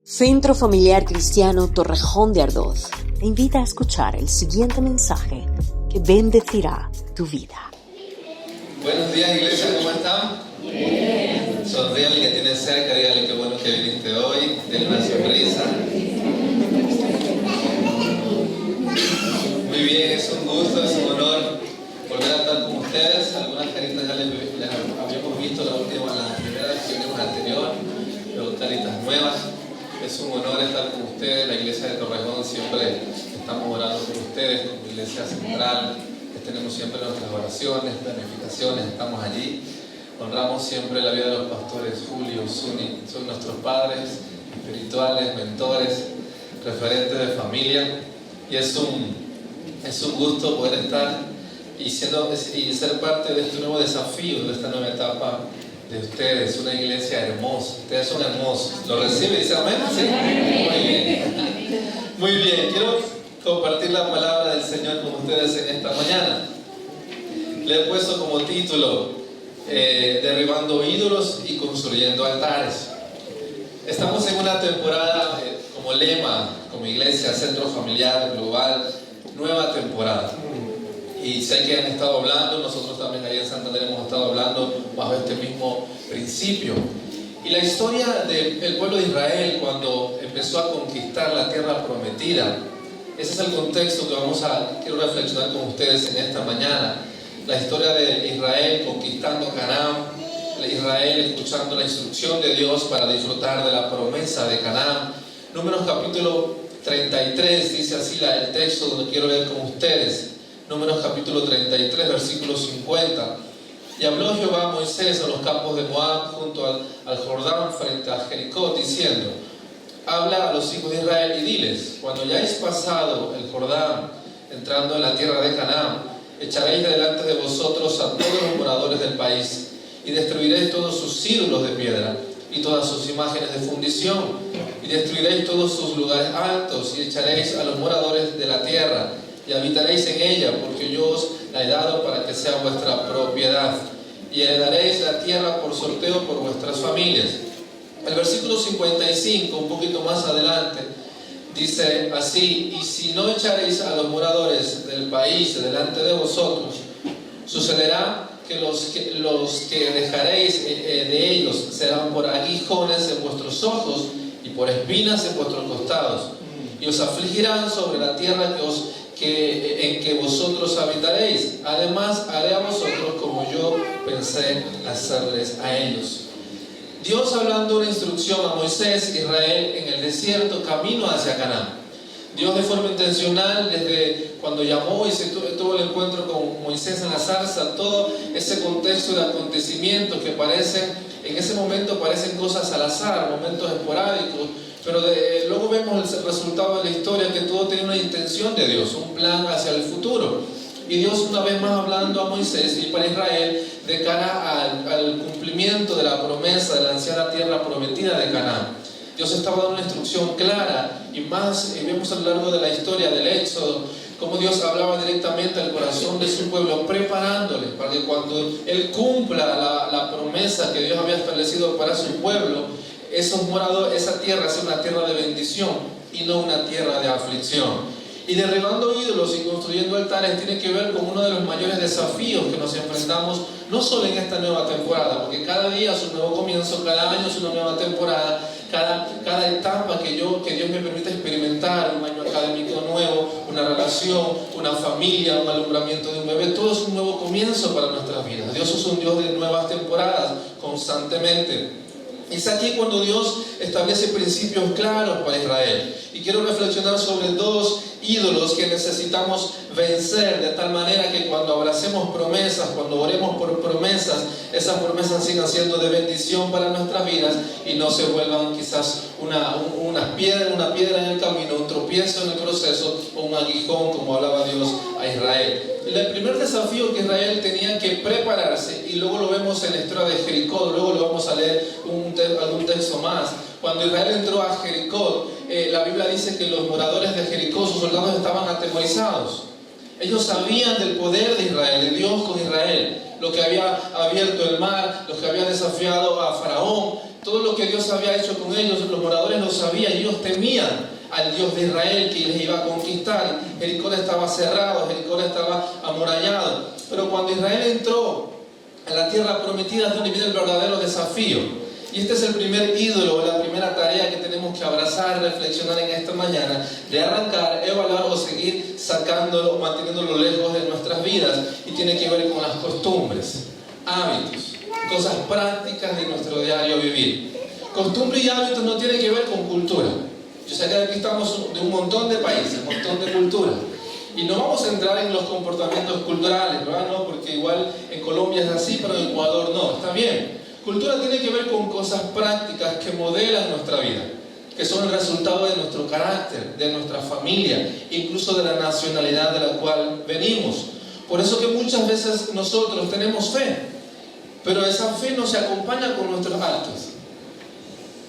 Centro Familiar Cristiano Torrejón de Ardoz te invita a escuchar el siguiente mensaje que bendecirá tu vida. Buenos días, iglesia, ¿cómo están? Bien. Sonríale que tiene cerca, dígale qué bueno que viniste hoy, denle una sonrisa. Muy bien, es un gusto, es un honor volver a estar con ustedes. Algunas caritas ya les habíamos visto la primera vez que vinimos anterior, pero caritas nuevas. Es un honor estar con ustedes. La iglesia de Torrejón siempre estamos orando por ustedes, como iglesia central. Tenemos siempre nuestras oraciones, planificaciones, estamos allí. Honramos siempre la vida de los pastores Julio, Zuni, son nuestros padres espirituales, mentores, referentes de familia. Y es un gusto poder estar y ser parte de este nuevo desafío, de esta nueva etapa de ustedes, una iglesia hermosa. Ustedes son hermosos. ¿Lo recibe? ¿Dice amén? ¿Sí? Muy bien. Muy bien. Quiero compartir la palabra del Señor con ustedes en esta mañana. Le he puesto como título Derribando ídolos y construyendo altares. Estamos en una temporada como lema, como iglesia, centro familiar, global, nueva temporada. Y sé que han estado hablando, nosotros también ahí en Santander hemos estado hablando bajo este mismo principio. Y la historia del pueblo de Israel cuando empezó a conquistar la tierra prometida, ese es el contexto que quiero reflexionar con ustedes en esta mañana. La historia de Israel conquistando Canaán, Israel escuchando la instrucción de Dios para disfrutar de la promesa de Canaán. Números capítulo 33, dice así el texto donde quiero leer con ustedes. Números capítulo 33, versículo 50. Y habló Jehová a Moisés a los campos de Moab junto al Jordán frente a Jericó, diciendo: habla a los hijos de Israel y diles: cuando hayáis pasado el Jordán, entrando en la tierra de Canaán, echaréis delante de vosotros a todos los moradores del país, y destruiréis todos sus ídolos de piedra, y todas sus imágenes de fundición, y destruiréis todos sus lugares altos, y echaréis a los moradores de la tierra, y habitaréis en ella, porque yo os la he dado para que sea vuestra propiedad, y heredaréis la tierra por sorteo por vuestras familias. El versículo 55, un poquito más adelante, dice así: y si no echaréis a los moradores del país delante de vosotros, sucederá que los que dejaréis de ellos serán por aguijones en vuestros ojos y por espinas en vuestros costados, y os afligirán sobre la tierra en que vosotros habitaréis. Además haré a vosotros como yo pensé hacerles a ellos. Dios hablando una instrucción a Moisés, Israel en el desierto, camino hacia Canaán. Dios de forma intencional, desde cuando llamó y se tuvo el encuentro con Moisés en la zarza, todo ese contexto de acontecimientos que en ese momento parecen cosas al azar, momentos esporádicos, pero luego vemos el resultado de la historia, que todo tiene una intención de Dios, un plan hacia el futuro. Y Dios una vez más hablando a Moisés y para Israel de cara al cumplimiento de la promesa de la anciana tierra prometida de Canaán. Dios estaba dando una instrucción clara y vemos a lo largo de la historia del Éxodo cómo Dios hablaba directamente al corazón de su pueblo, preparándoles para que cuando Él cumpla la promesa que Dios había establecido para su pueblo, esa tierra sea una tierra de bendición y no una tierra de aflicción. Y derribando ídolos y construyendo altares tiene que ver con uno de los mayores desafíos que nos enfrentamos, no solo en esta nueva temporada, porque cada día es un nuevo comienzo, cada año es una nueva temporada, cada etapa que Dios me permite experimentar, un año académico nuevo, una relación, una familia, un alumbramiento de un bebé, todo es un nuevo comienzo para nuestras vidas. Dios es un Dios de nuevas temporadas constantemente. Es aquí cuando Dios establece principios claros para Israel. Y quiero reflexionar sobre dos ídolos que necesitamos vencer, de tal manera que cuando abracemos promesas, cuando oremos por promesas, esas promesas sigan siendo de bendición para nuestras vidas y no se vuelvan quizás una piedra en el camino, un tropiezo en el proceso o un aguijón, como hablaba Dios a Israel. El primer desafío que Israel tenía que prepararse, y luego lo vemos en la historia de Jericó, luego lo vamos a leer algún texto más. Cuando Israel entró a Jericó, la Biblia dice que los moradores de Jericó, sus soldados, estaban atemorizados. Ellos sabían del poder de Israel, de Dios con Israel, lo que había abierto el mar, lo que había desafiado a Faraón, Todo lo que Dios había hecho con ellos, los moradores lo sabían, y ellos temían al Dios de Israel que les iba a conquistar. Jericó estaba cerrado, Jericó estaba amurallado. Pero cuando Israel entró a la tierra prometida es donde viene el verdadero desafío. Y este es el primer ídolo, la primera tarea que tenemos que abrazar, reflexionar en esta mañana, de arrancar, evaluar o seguir sacándolo, manteniéndolo lejos de nuestras vidas. Y tiene que ver con las costumbres, hábitos, cosas prácticas de nuestro diario vivir. Costumbre y hábitos no tienen que ver con cultura. Yo sé que aquí estamos de un montón de países, un montón de culturas. Y no vamos a entrar en los comportamientos culturales, ¿verdad? No, porque igual en Colombia es así, pero en Ecuador no. Está bien. Cultura tiene que ver con cosas prácticas que modelan nuestra vida, que son el resultado de nuestro carácter, de nuestra familia, incluso de la nacionalidad de la cual venimos. Por eso que muchas veces nosotros tenemos fe, pero esa fe no se acompaña con nuestros actos.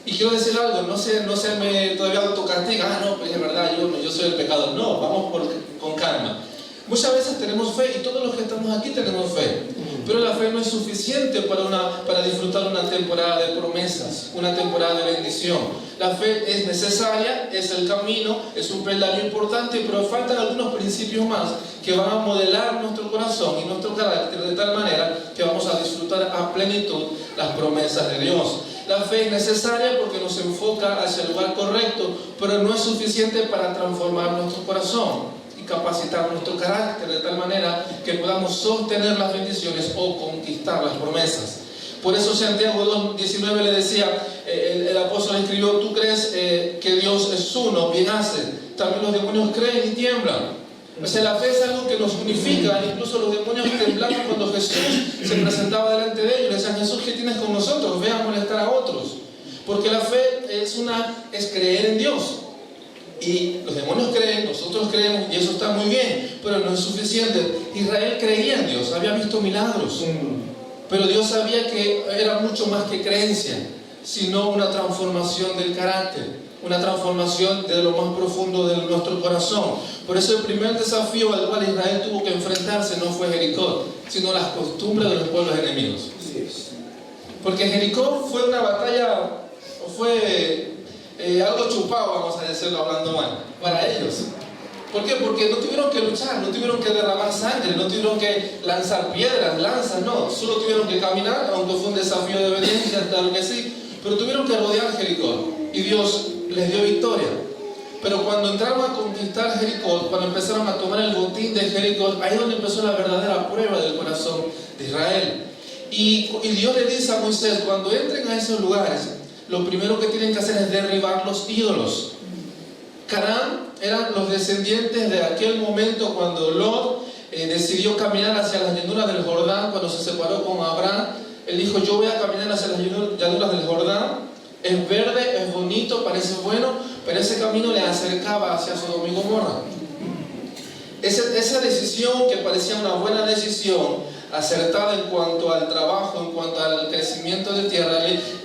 Y quiero decir algo, no se me todavía autocastiga, no, pues es verdad, yo soy el pecador. No, vamos con calma. Muchas veces tenemos fe, y todos los que estamos aquí tenemos fe, pero la fe no es suficiente para disfrutar una temporada de promesas, una temporada de bendición. La fe es necesaria, es el camino, es un peldaño importante, pero faltan algunos principios más que van a modelar nuestro corazón y nuestro carácter de tal manera que vamos a disfrutar a plenitud las promesas de Dios. La fe es necesaria porque nos enfoca hacia el lugar correcto, pero no es suficiente para transformar nuestro corazón y capacitar nuestro carácter de tal manera que podamos sostener las bendiciones o conquistar las promesas. Por eso Santiago 2:19 le decía, el apóstol escribió: tú crees que Dios es uno, bien hace, también los demonios creen y tiemblan. O sea, la fe es algo que nos unifica. Incluso los demonios temblaban cuando Jesús se presentaba delante de ellos. Le decían: Jesús, ¿qué tienes con nosotros? Ve a molestar a otros. Porque la fe es creer en Dios. Y los demonios creen, nosotros creemos, y eso está muy bien, pero no es suficiente. Israel creía en Dios, había visto milagros, pero Dios sabía que era mucho más que creencia, sino una transformación del carácter, una transformación de lo más profundo de nuestro corazón. Por eso el primer desafío al cual Israel tuvo que enfrentarse no fue Jericó, sino las costumbres de los pueblos enemigos. Porque Jericó fue una batalla, fue algo chupado, vamos a decirlo hablando mal, para ellos. ¿Por qué? Porque no tuvieron que luchar, no tuvieron que derramar sangre, no tuvieron que lanzar piedras, lanzas, no. Solo tuvieron que caminar, aunque fue un desafío de obediencia, claro que sí, pero tuvieron que rodear Jericó y Dios les dio victoria. Pero cuando entraron a conquistar Jericó, cuando empezaron a tomar el botín de Jericó, ahí es donde empezó la verdadera prueba del corazón de Israel. Y Dios le dice a Moisés: cuando entren a esos lugares, lo primero que tienen que hacer es derribar los ídolos. Canaán eran los descendientes de aquel momento cuando Lot decidió caminar hacia las llanuras del Jordán. Cuando se separó con Abraham, él dijo: yo voy a caminar hacia las llanuras del Jordán. Es verde, es bonito, parece bueno, pero ese camino le acercaba hacia Sodoma y Gomorra. Esa decisión, que parecía una buena decisión, acertada en cuanto al trabajo, en cuanto al crecimiento de tierra,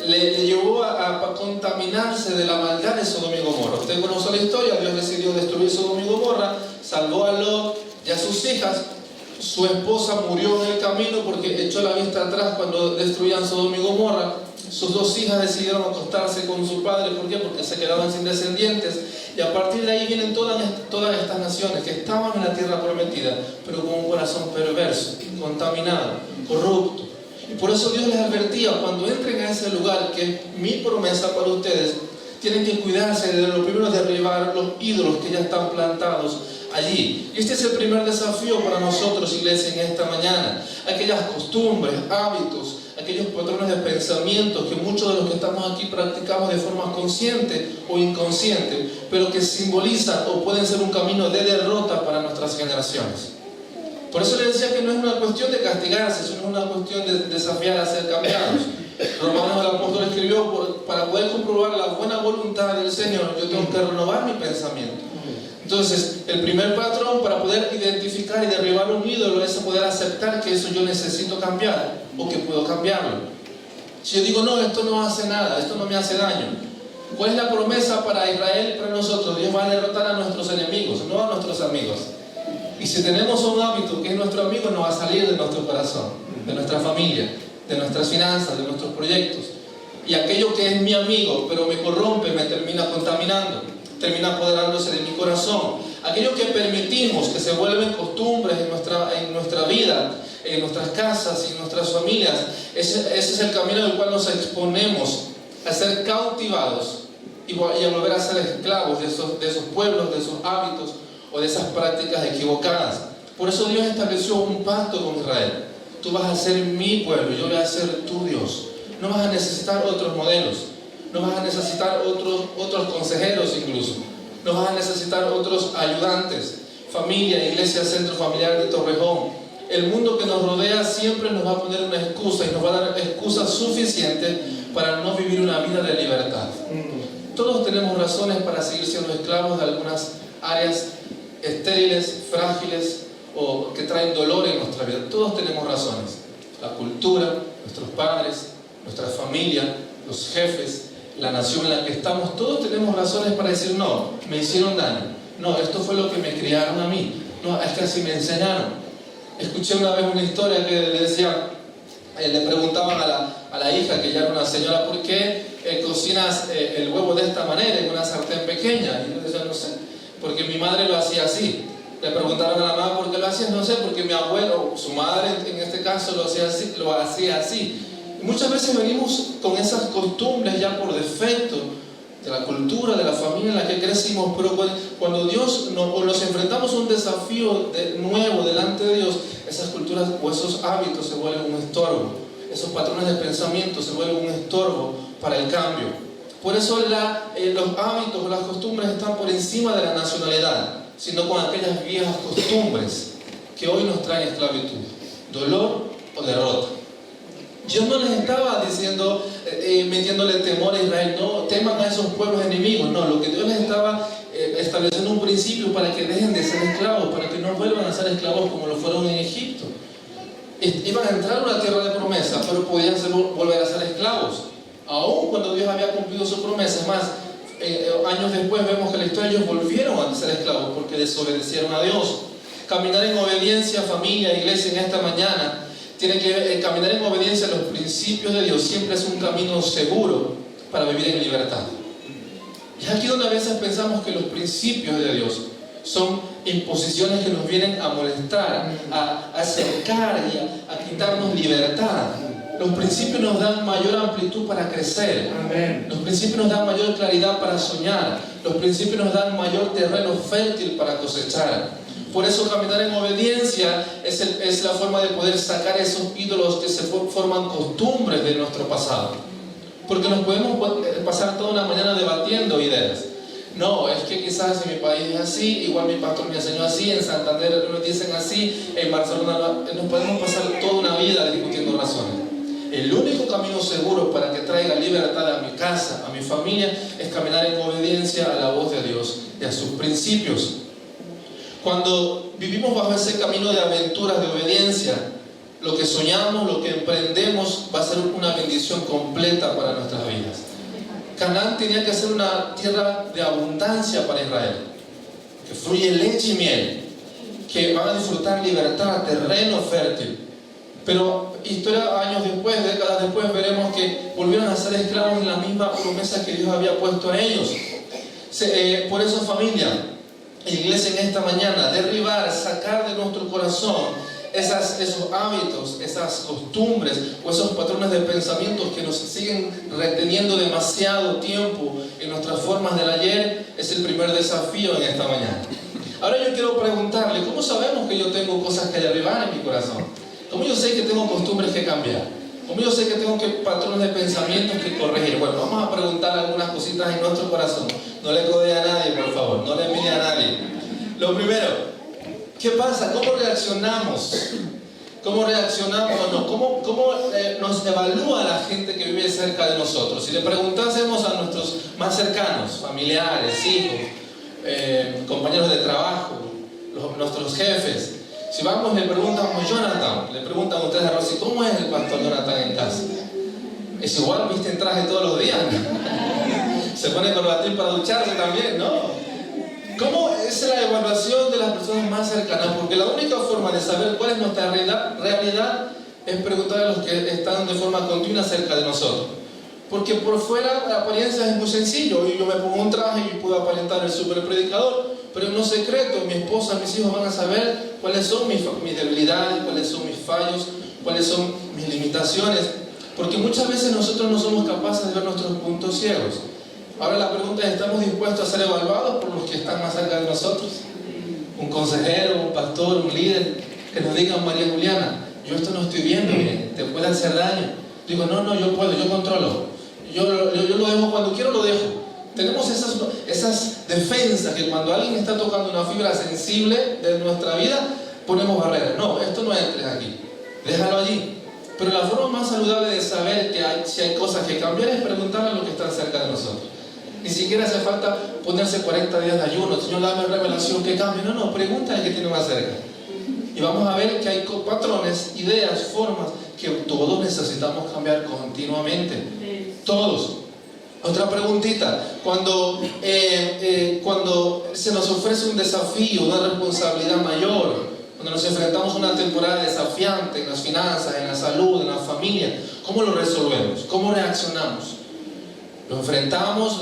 le llevó a contaminarse de la maldad de Sodoma y Gomorra. Usted conoce la historia. Dios decidió destruir Sodoma y Gomorra, salvó a Lot y a sus hijas. Su esposa murió en el camino porque echó la vista atrás cuando destruían Sodoma y Gomorra. Sus dos hijas decidieron acostarse con su padre. ¿Por qué? Porque se quedaban sin descendientes. Y a partir de ahí vienen todas estas naciones que estaban en la tierra prometida, pero con un corazón perverso, contaminado, corrupto. Y por eso Dios les advertía: cuando entren a ese lugar, que es mi promesa para ustedes, tienen que cuidarse de lo primero, derribar los ídolos que ya están plantados allí. Y este es el primer desafío para nosotros, iglesia, en esta mañana. Aquellas costumbres, hábitos, aquellos patrones de pensamientos que muchos de los que estamos aquí practicamos de forma consciente o inconsciente, pero que simbolizan o pueden ser un camino de derrota para nuestras generaciones. Por eso les decía que no es una cuestión de castigarse, sino es una cuestión de desafiar a ser cambiados. Romanos, el apóstol escribió: para poder comprobar la buena voluntad del Señor, yo tengo que renovar mi pensamiento. Entonces, el primer patrón para poder identificar y derribar un ídolo es poder aceptar que eso yo necesito cambiar o que puedo cambiarlo. Si yo digo: no, esto no hace nada, esto no me hace daño. ¿Cuál es la promesa para Israel y para nosotros? Dios va a derrotar a nuestros enemigos, no a nuestros amigos. Y si tenemos un hábito que es nuestro amigo, no va a salir de nuestro corazón, de nuestra familia, de nuestras finanzas, de nuestros proyectos. Y aquello que es mi amigo, pero me corrompe, me termina contaminando, termina apoderándose de mi corazón. Aquello que permitimos que se vuelven costumbres en nuestra vida, en nuestras casas y en nuestras familias, ese es el camino del cual nos exponemos a ser cautivados y a volver a ser esclavos de esos pueblos, de esos hábitos o de esas prácticas equivocadas. Por eso Dios estableció un pacto con Israel. Tú vas a ser mi pueblo, yo voy a ser tu Dios. No vas a necesitar otros modelos, no vas a necesitar otros consejeros incluso, no vas a necesitar otros ayudantes. Familia, iglesia, centro familiar de Torrejón, el mundo que nos rodea siempre nos va a poner una excusa y nos va a dar excusa suficiente para no vivir una vida de libertad. Todos tenemos razones para seguir siendo esclavos de algunas áreas estériles, frágiles o que traen dolor en nuestra vida. Todos tenemos razones. La cultura, nuestros padres, nuestra familia, los jefes, la nación en la que estamos, todos tenemos razones para decir no, me hicieron daño, no, esto fue lo que me criaron a mí, no, es que así me enseñaron. Escuché una vez una historia que le decía, le preguntaban a la hija, que ya era una señora, ¿por qué cocinas el huevo de esta manera en una sartén pequeña? Y yo decía, no sé, porque mi madre lo hacía así. Le preguntaron a la mamá por qué lo hacía, no sé, porque mi abuelo, su madre en este caso lo hacía así. Y muchas veces venimos con esas costumbres ya por defecto de la cultura, de la familia en la que crecimos, pero cuando nos enfrentamos a un desafío nuevo delante de Dios, esas culturas o esos hábitos se vuelven un estorbo, esos patrones de pensamiento se vuelven un estorbo para el cambio. Por eso los hábitos o las costumbres están por encima de la nacionalidad, sino con aquellas viejas costumbres que hoy nos traen esclavitud, dolor o derrota. Dios no les estaba diciendo, metiéndole temor a Israel, no teman a esos pueblos enemigos, no, lo que Dios les estaba estableciendo un principio para que dejen de ser esclavos, para que no vuelvan a ser esclavos como lo fueron en Egipto. Iban a entrar a una tierra de promesa, pero podían volver a ser esclavos, aun cuando Dios había cumplido su promesa. Es más, años después vemos que la historia, ellos volvieron a ser esclavos porque desobedecieron a Dios. Caminar en obediencia, familia, iglesia, en esta mañana, tiene que caminar en obediencia a los principios de Dios. Siempre es un camino seguro para vivir en libertad. Y es aquí donde a veces pensamos que los principios de Dios son imposiciones que nos vienen a molestar, a acercar y a quitarnos libertad. Los principios nos dan mayor amplitud para crecer. Amén. Los principios nos dan mayor claridad para soñar. Los principios nos dan mayor terreno fértil para cosechar. Por eso caminar en obediencia es la forma de poder sacar esos ídolos que se forman costumbres de nuestro pasado. Porque nos podemos pasar toda una mañana debatiendo ideas. No, es que quizás en mi país es así, igual mi pastor me enseñó así, en Santander nos dicen así, en Barcelona nos podemos pasar toda una vida discutiendo razones. El único camino seguro para que traiga libertad a mi casa, a mi familia, es caminar en obediencia a la voz de Dios y a sus principios. Cuando vivimos bajo ese camino de aventuras, de obediencia, lo que soñamos, lo que emprendemos va a ser una bendición completa para nuestras vidas. Canaán tenía que ser una tierra de abundancia para Israel, que fluye leche y miel, que van a disfrutar libertad, terreno fértil. Pero años después, décadas después, veremos que volvieron a ser esclavos en la misma promesa que Dios había puesto a ellos. Por eso, familia, iglesia, en esta mañana, derribar, sacar de nuestro corazón esos hábitos, esas costumbres o esos patrones de pensamientos que nos siguen reteniendo demasiado tiempo en nuestras formas del ayer, es el primer desafío en esta mañana. Ahora yo quiero preguntarle, ¿cómo sabemos que yo tengo cosas que derribar en mi corazón? ¿Cómo yo sé que tengo costumbres que cambiar? ¿Cómo yo sé que tengo patrones de pensamientos que corregir? Bueno, vamos a preguntar algunas cositas en nuestro corazón. No le codee a nadie, por favor, no le mire a nadie. Lo primero, ¿qué pasa? ¿Cómo reaccionamos? ¿Cómo reaccionamos o no? ¿Cómo nos evalúa la gente que vive cerca de nosotros? Si le preguntásemos a nuestros más cercanos, familiares, hijos, compañeros de trabajo, nuestros jefes, si vamos le preguntamos Jonathan, le preguntan ustedes a Rosy, ¿cómo es el pastor Jonathan en casa? ¿Es igual, viste en traje todos los días? ¿Se pone corbatín para ducharse también? ¿No? ¿Cómo es la evaluación de las personas más cercanas? Porque la única forma de saber cuál es nuestra realidad es preguntar a los que están de forma continua cerca de nosotros. Porque por fuera la apariencia es muy sencillo. Yo me pongo un traje y puedo aparentar el super predicador, pero en lo secreto mi esposa, mis hijos van a saber cuáles son mis debilidades, cuáles son mis fallos, cuáles son mis limitaciones. Porque muchas veces nosotros no somos capaces de ver nuestros puntos ciegos. Ahora la pregunta es, ¿estamos dispuestos a ser evaluados por los que están más cerca de nosotros? Un consejero, un pastor, un líder, que nos digan: María Juliana, yo esto no estoy viendo bien, te puede hacer daño. Digo: no, yo puedo, yo controlo. Yo lo dejo cuando quiero, lo dejo. Tenemos esas defensas que cuando alguien está tocando una fibra sensible de nuestra vida, ponemos barreras. No, esto no entres aquí, déjalo allí. Pero la forma más saludable de saber si hay cosas que cambiar es preguntarle a los que están cerca de nosotros. Ni siquiera hace falta ponerse 40 días de ayuno. Señor, dame revelación que cambie. No, pregúntale que tiene más cerca. Y vamos a ver que hay patrones, ideas, formas que todos necesitamos cambiar continuamente. Todos. Otra preguntita: cuando se nos ofrece un desafío, una responsabilidad mayor, cuando nos enfrentamos a una temporada desafiante en las finanzas, en la salud, en la familia, ¿cómo lo resolvemos? ¿Cómo reaccionamos? Lo enfrentamos,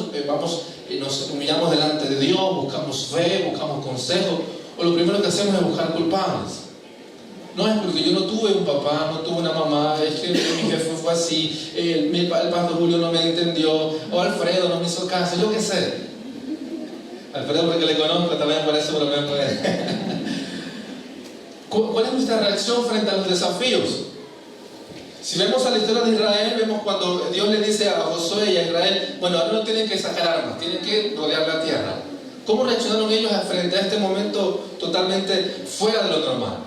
nos humillamos delante de Dios, buscamos fe, buscamos consejo, o lo primero que hacemos es buscar culpables. No es porque yo no tuve un papá, no tuve una mamá, es que mi jefe fue así, el pastor Julio no me entendió, o Alfredo no me hizo caso, yo qué sé. Alfredo, porque le conozco, también por eso bromeo con él. ¿Cuál es nuestra reacción frente a los desafíos? Si vemos a la historia de Israel, vemos cuando Dios le dice a Josué y a Israel: bueno, ahora no tienen que sacar armas, tienen que rodear la tierra. ¿Cómo reaccionaron ellos frente a este momento totalmente fuera de lo normal?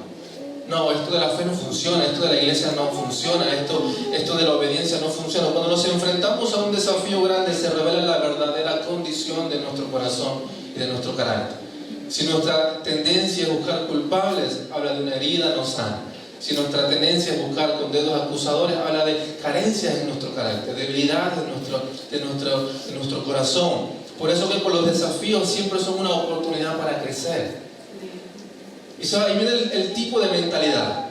No, esto de la fe no funciona, esto de la iglesia no funciona, esto de la obediencia no funciona. Cuando nos enfrentamos a un desafío grande, se revela la verdadera condición de nuestro corazón y de nuestro carácter. Si nuestra tendencia es buscar culpables, habla de una herida no sana. Si nuestra tendencia es buscar con dedos acusadores, habla de carencias en nuestro carácter, debilidades de nuestro corazón. Por eso que por los desafíos siempre son una oportunidad para crecer. Y ahí viene el tipo de mentalidad.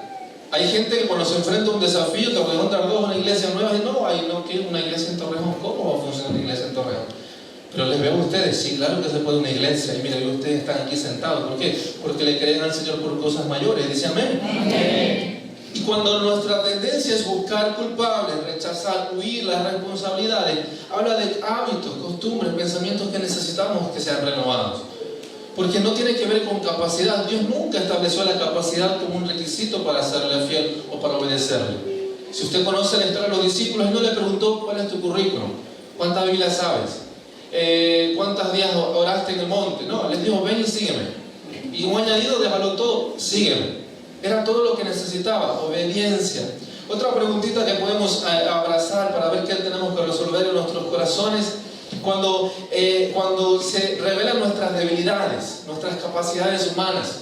Hay gente que cuando se enfrenta a un desafío, Torrejón de Ardoz, una iglesia nueva, y no quiero una iglesia en Torrejón. ¿Cómo va a funcionar una iglesia en Torrejón? Pero les veo a ustedes, sí, claro que se puede una iglesia. Y mira, ustedes están aquí sentados. ¿Por qué? Porque le creen al Señor por cosas mayores. Dice amén. Amén. Y cuando nuestra tendencia es buscar culpables, rechazar, huir las responsabilidades, habla de hábitos, costumbres, pensamientos que necesitamos que sean renovados. Porque no tiene que ver con capacidad. Dios nunca estableció la capacidad como un requisito para serle fiel o para obedecerle. Si usted conoce la historia de los discípulos, Él no le preguntó: ¿cuál es tu currículum? ¿Cuántas Biblias sabes? ¿Cuántos días oraste en el monte? No, les dijo: ven y sígueme. Y un añadido, déjalo todo, sígueme. Era todo lo que necesitaba, obediencia. Otra preguntita que podemos abrazar para ver qué tenemos que resolver en nuestros corazones: cuando se revelan nuestras debilidades, nuestras capacidades humanas.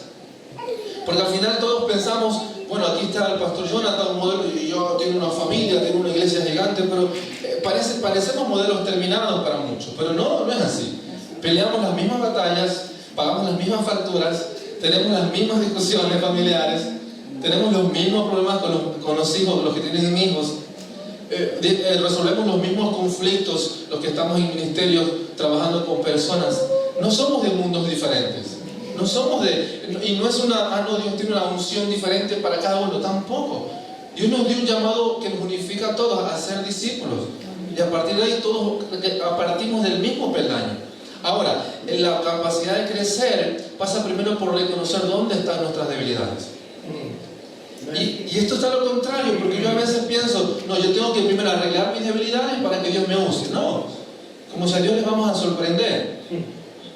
Porque al final todos pensamos: bueno, aquí está el pastor Jonathan, un modelo, y yo tengo una familia, tengo una iglesia gigante, pero parecemos modelos terminados para muchos. Pero no es así. Peleamos las mismas batallas, pagamos las mismas facturas, tenemos las mismas discusiones familiares, tenemos los mismos problemas con los hijos, los que tienen hijos. Resolvemos los mismos conflictos, los que estamos en ministerios trabajando con personas. No somos de mundos diferentes. No somos y no es Dios tiene una unción diferente para cada uno, tampoco. Dios nos dio un llamado que nos unifica a todos a ser discípulos. Y a partir de ahí todos partimos del mismo peldaño. Ahora, la capacidad de crecer pasa primero por reconocer dónde están nuestras debilidades. Y esto está a lo contrario, porque yo a veces pienso: no, yo tengo que primero arreglar mis debilidades para que Dios me use. No, como si a Dios le vamos a sorprender,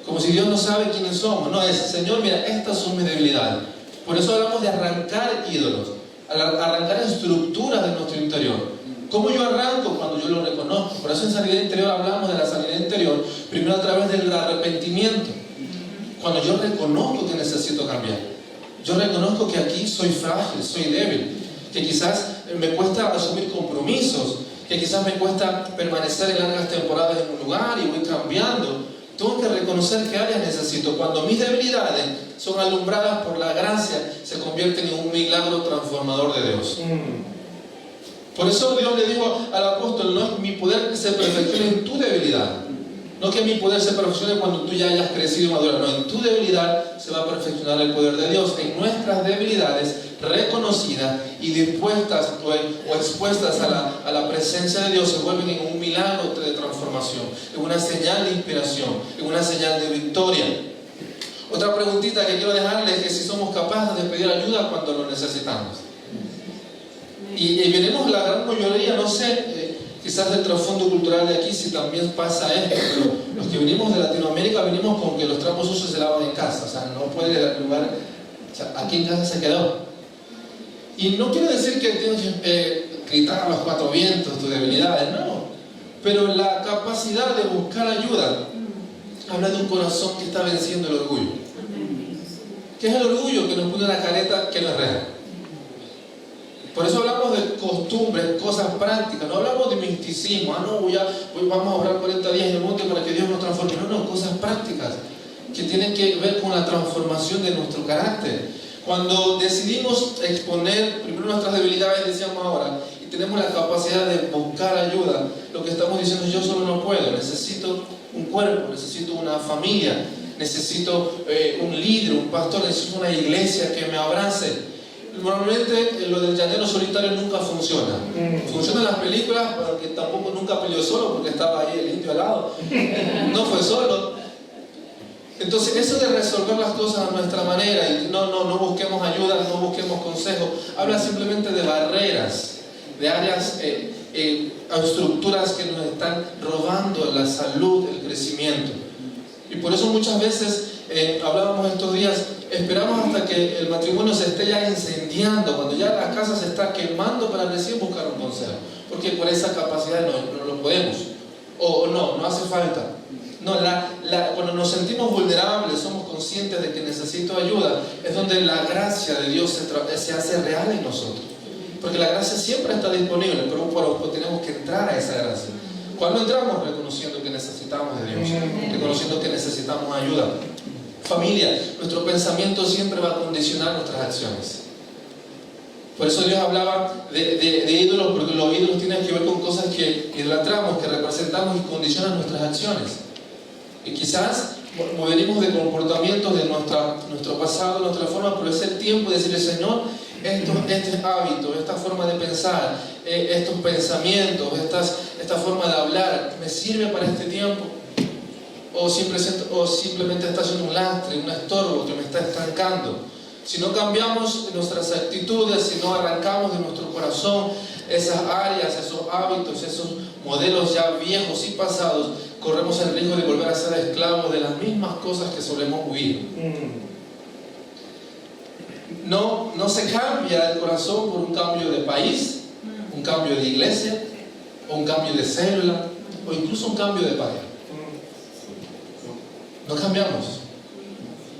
como si Dios no sabe quiénes somos. No, es: Señor, mira, estas son mis debilidades. Por eso hablamos de arrancar ídolos, arrancar estructuras de nuestro interior. ¿Cómo yo arranco? Cuando yo lo reconozco. Por eso en sanidad interior hablamos de la sanidad interior, primero a través del arrepentimiento. Cuando yo reconozco que necesito cambiar. Yo reconozco que aquí soy frágil, soy débil, que quizás me cuesta asumir compromisos, que quizás me cuesta permanecer en largas temporadas en un lugar y voy cambiando. Tengo que reconocer qué áreas necesito. Cuando mis debilidades son alumbradas por la gracia, se convierten en un milagro transformador de Dios. Por eso Dios le dijo al apóstol, no es mi poder que se perfeccione en tu debilidad. No que mi poder se perfeccione cuando tú ya hayas crecido y madurado. No, en tu debilidad se va a perfeccionar el poder de Dios. En nuestras debilidades reconocidas y dispuestas o expuestas a la presencia de Dios se vuelven en un milagro de transformación, en una señal de inspiración, en una señal de victoria. Otra preguntita que quiero dejarles es que si somos capaces de pedir ayuda cuando lo necesitamos. Y venimos la gran mayoría, no sé, quizás del trasfondo cultural de aquí si también pasa esto, pero los que venimos de Latinoamérica venimos con que los trapos sucios se lavan en casa, o sea, no puede lugar, o sea, aquí en casa se quedó. Y no quiere decir que tienes que gritar a los cuatro vientos tus debilidades, no, pero la capacidad de buscar ayuda habla de un corazón que está venciendo el orgullo. ¿Qué es el orgullo? Que nos pone una careta que no es real. Por eso hablamos de costumbres, cosas prácticas, no hablamos de misticismo, vamos a orar 40 días en el monte para que Dios nos transforme. No, cosas prácticas que tienen que ver con la transformación de nuestro carácter. Cuando decidimos exponer primero nuestras debilidades, decíamos ahora, y tenemos la capacidad de buscar ayuda, lo que estamos diciendo es: yo solo no puedo, necesito un cuerpo, necesito una familia, necesito un líder, un pastor, necesito una iglesia que me abrace. Normalmente lo del llanero solitario nunca funciona. Funciona en las películas, porque tampoco nunca peleó solo, porque estaba ahí el indio al lado. No fue solo. Entonces eso de resolver las cosas a nuestra manera y no busquemos ayuda, no busquemos consejo, habla simplemente de barreras, de áreas estructuras que nos están robando la salud, el crecimiento. Y por eso muchas veces hablábamos estos días, esperamos hasta que el matrimonio se esté ya incendiando, cuando ya la casa se está quemando, para recién buscar un consejo, porque por esa capacidad no lo podemos, o no hace falta. No, cuando nos sentimos vulnerables, somos conscientes de que necesito ayuda, es donde la gracia de Dios se hace real en nosotros. Porque la gracia siempre está disponible, pero tenemos que entrar a esa gracia. ¿Cuándo entramos? Reconociendo que necesitamos de Dios, reconociendo que necesitamos ayuda. Familia, nuestro pensamiento siempre va a condicionar nuestras acciones. Por eso Dios hablaba de ídolos, porque los ídolos tienen que ver con cosas que idolatramos, que representamos y condicionan nuestras acciones. Y quizás venimos de comportamientos de nuestro pasado, nuestra forma, pero es el tiempo de decirle: Señor, estos hábitos, esta forma de pensar, estos pensamientos, esta forma de hablar, ¿me sirve para este tiempo? O simplemente está siendo un lastre, un estorbo que me está estancando. Si no cambiamos nuestras actitudes, si no arrancamos de nuestro corazón esas áreas, esos hábitos, esos modelos ya viejos y pasados, corremos el riesgo de volver a ser esclavos de las mismas cosas que solemos huir. No se cambia el corazón por un cambio de país, un cambio de iglesia, o un cambio de célula, o incluso un cambio de pareja. No cambiamos.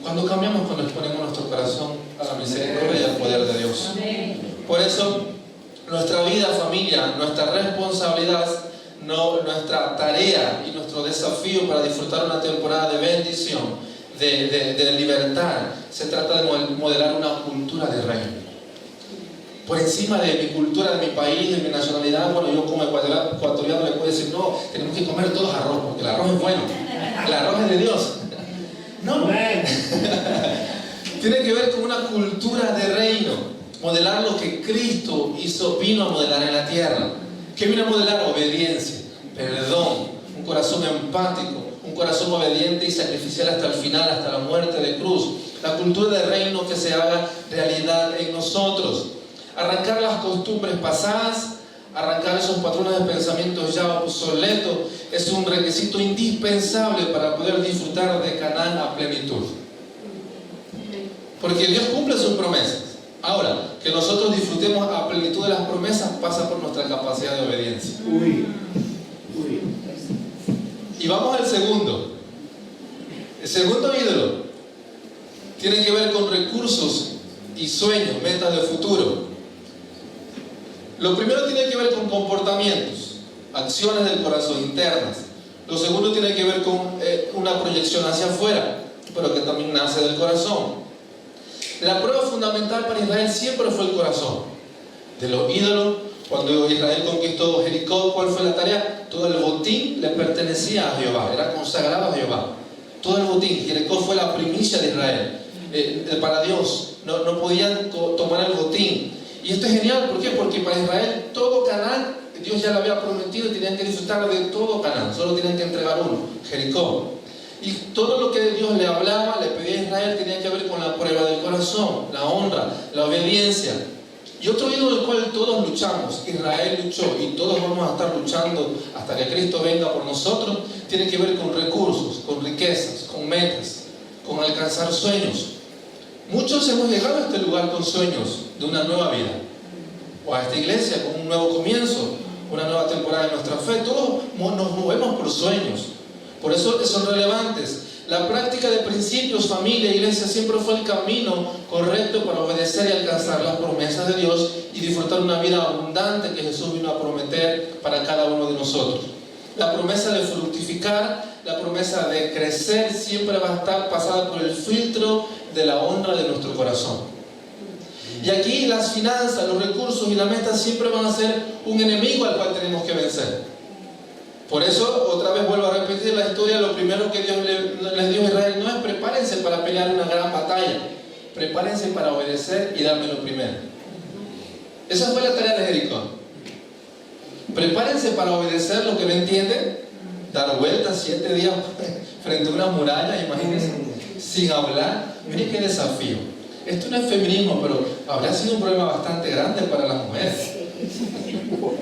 Cuando cambiamos, cuando exponemos nuestro corazón a la misericordia y al poder de Dios. Por eso, nuestra vida, familia, nuestra responsabilidad, nuestra tarea y nuestro desafío para disfrutar una temporada de bendición, de libertad, se trata de modelar una cultura de reino. Por encima de mi cultura, de mi país, de mi nacionalidad, bueno, yo como ecuatoriano le puedo decir: no, tenemos que comer todos arroz, porque el arroz es bueno, el arroz es de Dios. No, tiene que ver con una cultura de reino, modelar lo que Cristo vino a modelar en la tierra. ¿Qué vino a modelar? Obediencia, perdón, un corazón empático, un corazón obediente y sacrificial hasta el final, hasta la muerte de cruz. La cultura de reino que se haga realidad en nosotros. Arrancar las costumbres pasadas, arrancar esos patrones de pensamientos ya obsoletos, es un requisito indispensable para poder disfrutar de Canaán a plenitud. Porque Dios cumple sus promesas. Ahora, que nosotros disfrutemos a plenitud de las promesas pasa por nuestra capacidad de obediencia. Y vamos al segundo. El segundo ídolo tiene que ver con recursos y sueños, metas de futuro. Lo primero tiene que ver con comportamientos, acciones del corazón internas. Lo segundo tiene que ver con una proyección hacia afuera, pero que también nace del corazón. La prueba fundamental para Israel siempre fue el corazón. De los ídolos Cuando Israel conquistó Jericó, ¿cuál fue la tarea? Todo el botín le pertenecía a Jehová, era consagrado a Jehová. Todo el botín, Jericó fue la primicia de Israel, para Dios. No podían tomar el botín. Y esto es genial, ¿por qué? Porque para Israel todo Canaán, Dios ya lo había prometido y tenían que disfrutar de todo Canaán, solo tenían que entregar uno, Jericó. Y todo lo que Dios le hablaba, le pedía a Israel, tenía que ver con la prueba del corazón, la honra, la obediencia. Y otro hilo del cual todos luchamos, Israel luchó y todos vamos a estar luchando hasta que Cristo venga por nosotros, tiene que ver con recursos, con riquezas, con metas, con alcanzar sueños. Muchos hemos llegado a este lugar con sueños de una nueva vida, o a esta iglesia con un nuevo comienzo, una nueva temporada de nuestra fe. Todos nos movemos por sueños, por eso son relevantes. La práctica de principios, familia, iglesia, siempre fue el camino correcto para obedecer y alcanzar las promesas de Dios y disfrutar una vida abundante que Jesús vino a prometer para cada uno de nosotros. La promesa de fructificar, la promesa de crecer siempre va a estar pasada por el filtro de la honra de nuestro corazón. Y aquí las finanzas, los recursos y la meta siempre van a ser un enemigo al cual tenemos que vencer. Por eso, otra vez vuelvo a repetir la historia, lo primero que Dios les dio a Israel no es prepárense para pelear una gran batalla, prepárense para obedecer y darme lo primero. Esa fue la tarea de Jericó. Prepárense para obedecer, lo que no entienden, dar vueltas 7 días frente a una muralla, imagínense, sin hablar. Miren qué desafío. Esto no es feminismo, pero habría sido un problema bastante grande para las mujeres.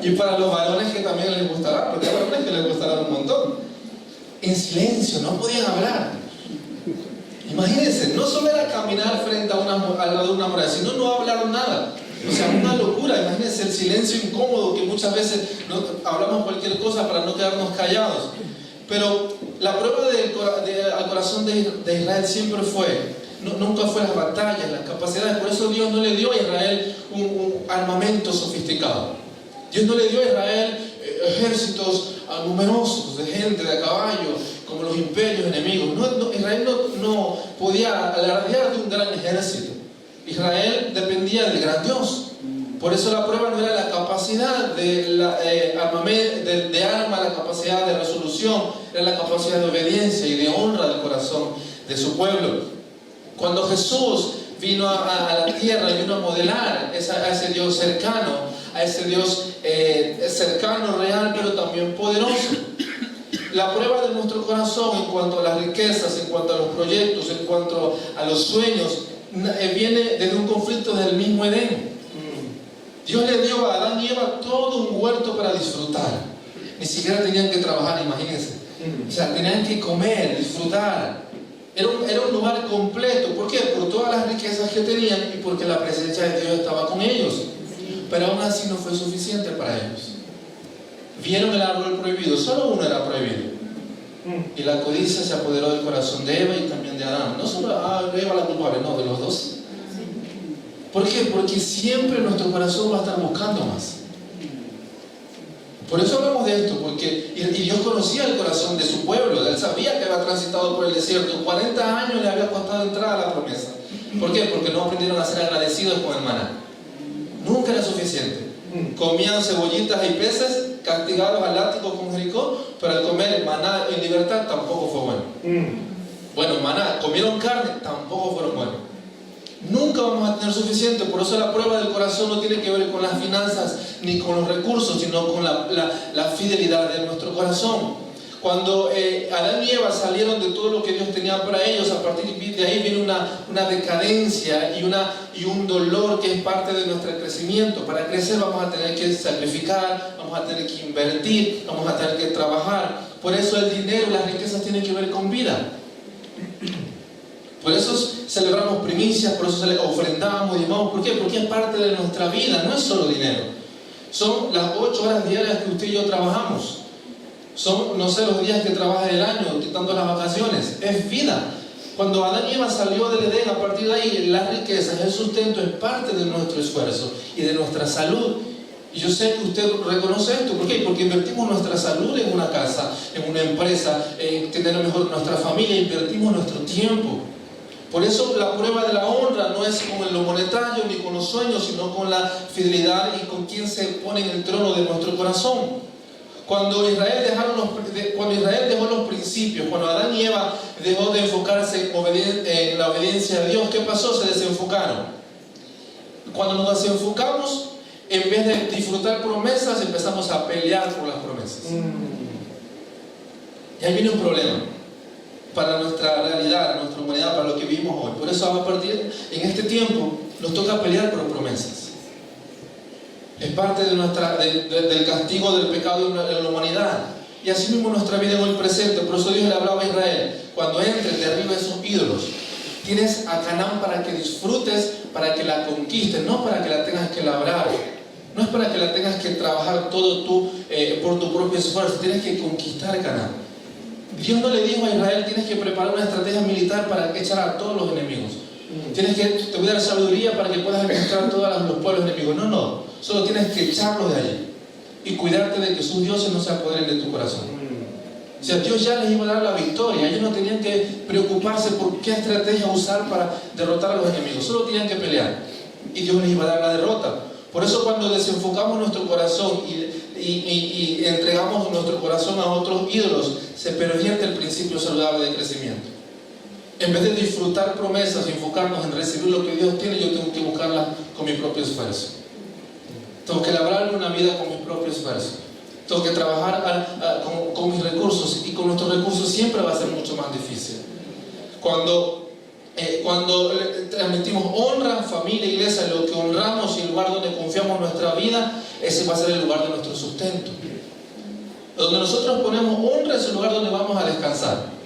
Y para los varones que también les gustará, porque hay varones que les gustará un montón. En silencio, no podían hablar. Imagínense, no solo era caminar frente al lado de una muralla, sino no hablar nada. O sea, una locura. Imagínense el silencio incómodo que muchas veces hablamos cualquier cosa para no quedarnos callados. Pero la prueba al corazón de Israel siempre fue, nunca fue las batallas, las capacidades. Por eso Dios no le dio a Israel un armamento sofisticado. Dios no le dio a Israel ejércitos numerosos de gente, de caballo, como los imperios enemigos. Israel no podía alardear de un gran ejército. Israel dependía del gran Dios. Por eso la prueba no era la capacidad de arma, la capacidad de resolución, era la capacidad de obediencia y de honra del corazón de su pueblo. Cuando Jesús vino a la tierra y vino a modelar a ese Dios cercano, a ese Dios cercano, real, pero también poderoso. La prueba de nuestro corazón en cuanto a las riquezas, en cuanto a los proyectos, en cuanto a los sueños, viene desde un conflicto del mismo Edén. Dios le dio a Adán y Eva todo un huerto para disfrutar. Ni siquiera tenían que trabajar, imagínense. O sea, tenían que comer, disfrutar. Era un lugar completo. ¿Por qué? Por todas las riquezas que tenían y porque la presencia de Dios estaba con ellos. Pero aún así no fue suficiente para ellos. Vieron el árbol prohibido, solo uno era prohibido. Y la codicia se apoderó del corazón de Eva y también de Adán. No solo Eva la culpable, no, de los dos. ¿Por qué? Porque siempre nuestro corazón va a estar buscando más. Por eso hablamos de esto, porque y Dios conocía el corazón de su pueblo. Él sabía que había transitado por el desierto. 40 años le había costado entrar a la promesa. ¿Por qué? Porque no aprendieron a ser agradecidos con el maná. Nunca era suficiente. Comían cebollitas y peces, castigados al látigo con Jericó, pero al comer el maná en libertad tampoco fue bueno. Bueno, maná, comieron carne, tampoco fueron buenos. Nunca vamos a tener suficiente. Por eso la prueba del corazón no tiene que ver con las finanzas ni con los recursos, sino con la fidelidad de nuestro corazón. Cuando Adán y Eva salieron de todo lo que Dios tenía para ellos, a partir de ahí viene una decadencia y un dolor que es parte de nuestro crecimiento. Para crecer vamos a tener que sacrificar, vamos a tener que invertir, vamos a tener que trabajar. Por eso el dinero, las riquezas tienen que ver con vida. Por eso celebramos primicias, por eso ofrendamos y demás. ¿Por qué? Porque es parte de nuestra vida, no es solo dinero. Son las 8 horas diarias que usted y yo trabajamos. Son, no sé, los días que trabaja el año, quitando las vacaciones. Es vida. Cuando Adán y Eva salió del Edén, a partir de ahí, las riquezas, el sustento es parte de nuestro esfuerzo y de nuestra salud. Y yo sé que usted reconoce esto. ¿Por qué? Porque invertimos nuestra salud en una casa, en una empresa, en tener mejor nuestra familia, invertimos nuestro tiempo. Por eso la prueba de la honra no es con lo monetario ni con los sueños, sino con la fidelidad y con quien se pone en el trono de nuestro corazón. Cuando Israel dejó los principios, cuando Adán y Eva dejó de enfocarse en la obediencia a Dios, ¿qué pasó? Se desenfocaron. Cuando nos desenfocamos, en vez de disfrutar promesas, empezamos a pelear por las promesas. Y ahí viene un problema para nuestra realidad, nuestra humanidad, para lo que vivimos hoy. Por eso a partir en este tiempo nos toca pelear por promesas. Es parte de del castigo del pecado en la humanidad. Y así mismo nuestra vida en el presente. Por eso Dios le hablaba a Israel: cuando entres, derriba esos ídolos. Tienes a Canaán para que disfrutes, para que la conquistes, no para que la tengas que labrar. No es para que la tengas que trabajar todo tú por tu propio esfuerzo. Tienes que conquistar Canaán. Dios no le dijo a Israel: tienes que preparar una estrategia militar para echar a todos los enemigos. Te voy a dar sabiduría para que puedas administrar a todos los pueblos enemigos. No. Solo tienes que echarlos de allí y cuidarte de que sus dioses no se apoderen de tu corazón. O sea, Dios ya les iba a dar la victoria. Ellos no tenían que preocuparse por qué estrategia usar para derrotar a los enemigos. Solo tenían que pelear. Y Dios les iba a dar la derrota. Por eso cuando desenfocamos nuestro corazón y entregamos nuestro corazón a otros ídolos, se pervierte el principio saludable de crecimiento. En vez de disfrutar promesas y enfocarnos en recibir lo que Dios tiene, yo tengo que buscarlas con mi propio esfuerzo. Tengo que labrarme una vida con mi propio esfuerzo. Tengo que trabajar con mis recursos, y con nuestros recursos siempre va a ser mucho más difícil. Cuando transmitimos honra, familia, iglesia, lo que honramos y el lugar donde confiamos nuestra vida, ese va a ser el lugar de nuestro sustento. Donde nosotros ponemos honra es el lugar donde vamos a descansar.